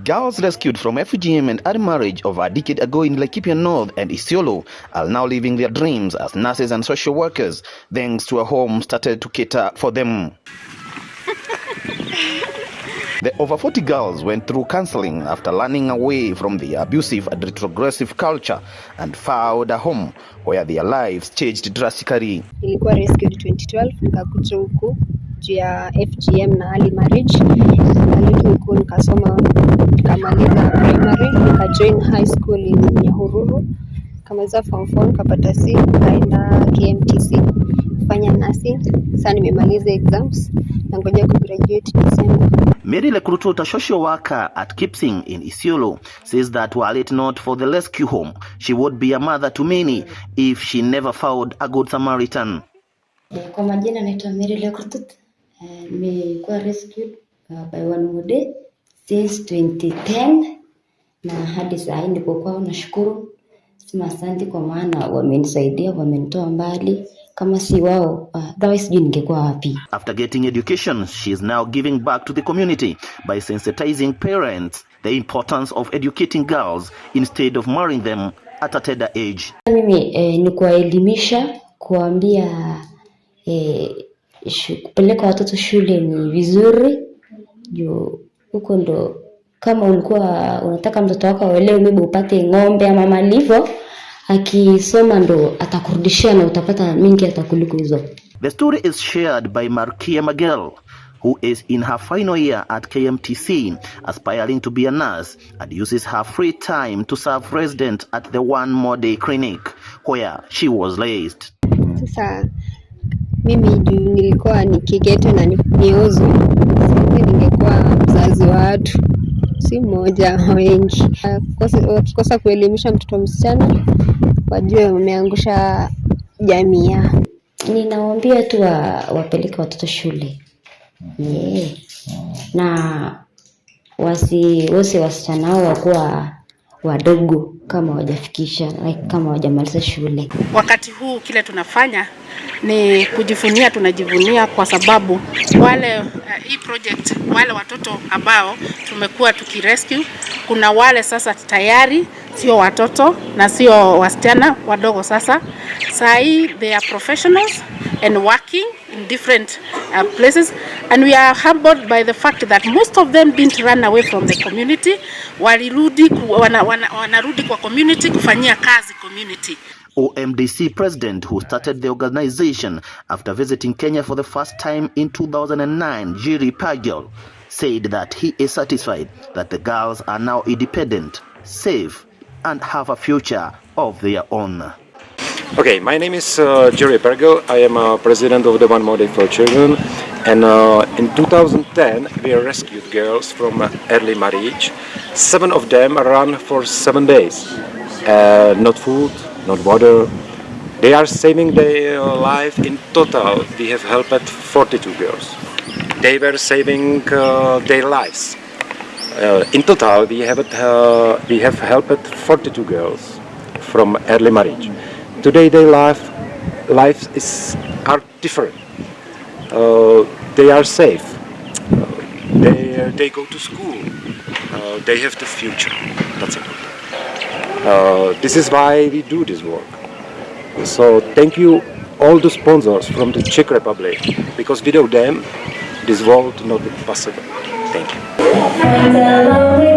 Girls rescued from FGM and early marriage over a decade ago in Laikipia North and Isiolo are now living their dreams as nurses and social workers, thanks to a home started to cater for them. The over 40 girls went through counseling after learning away from the abusive and retrogressive culture and found a home where their lives changed drastically. Nilikuwa rescued 2012, nikakuja huku juu ya FGM na early marriage. Nikaletwa huku nikasoma, nikamaliza primary, nikajoin high school in Nyahururu. Nikamaliza form 4, nikapata C, nikaenda KMTC kufanya nursing. Sasa nimemaliza exams na ngoja kugraduate December. Mary Lekruto, a social worker at Kipsing in Isiolo, says that while it not for the rescue home, she would be a mother to many if she never found a good Samaritan. Kwa majina naitwa Mary Lekruto. Nimekuwa rescued by One Mode since 2010 na hadi sasa ndipo kwao. Nashukuru, sema asante kwa maana wamenisaidia, wamenitoa mbali. Kama si wao, otherwise ningekuwa wapi. After getting education, she is now giving back to the community by sensitizing parents the importance of educating girls instead of marrying them at a tender age. Mimi ni kuwaelimisha, kuambia kupeleka watoto shule ni vizuri. Juu huko ndo kama ulikuwa unataka mtoto wako aelewe, maybe upate ng'ombe ama malivo, akisoma ndo atakurudishia na utapata mingi atakuliko hizo. The story is shared by Markia Magel, who is in her final year at KMTC, aspiring to be a nurse, and uses her free time to serve residents at the One More Day Clinic, where she was raised. Sasa mimi nilikuwa nikigeto na niozo. Sasa ningekuwa mzazi wa watu, si mmoja, wengi. Wakikosa kuelimisha mtoto msichana, wajue wameangusha jamii. Ninawaambia tu wapeleke watoto shule. Na wasi wasichana hao wakuwa wadogo kama hawajafikisha, kama hawajamaliza shule. Wakati huu kile tunafanya ni kujivunia, tunajivunia kwa sababu wale hii project, wale watoto ambao tumekuwa tukirescue, kuna wale sasa tayari sio watoto na sio wasichana wadogo. Sasa hii they are professionals and working in different places, and we are humbled by the fact that most of them didn't run away from the community. Walirudi, wanarudi kwa community kufanyia kazi community. OMDC president, who started the organization after visiting Kenya for the first time in 2009, Jiri Pagel, said that he is satisfied that the girls are now independent, safe, and have a future of their own. Okay, my name is Jerry Pergel. I am president of the One More Day for Children, and in 2010 we rescued girls from early marriage. 7 of them ran for 7 days. Not food, not water. They are saving their life. In total, we have helped 42 girls. They were saving their lives. In total, we have helped 42 girls from early marriage. Today, their lives are different. They are safe. They go to school. They have the future. That's it. This is why we do this work. So thank you all the sponsors from the Czech Republic, because without them, this world would not be possible. Thank you.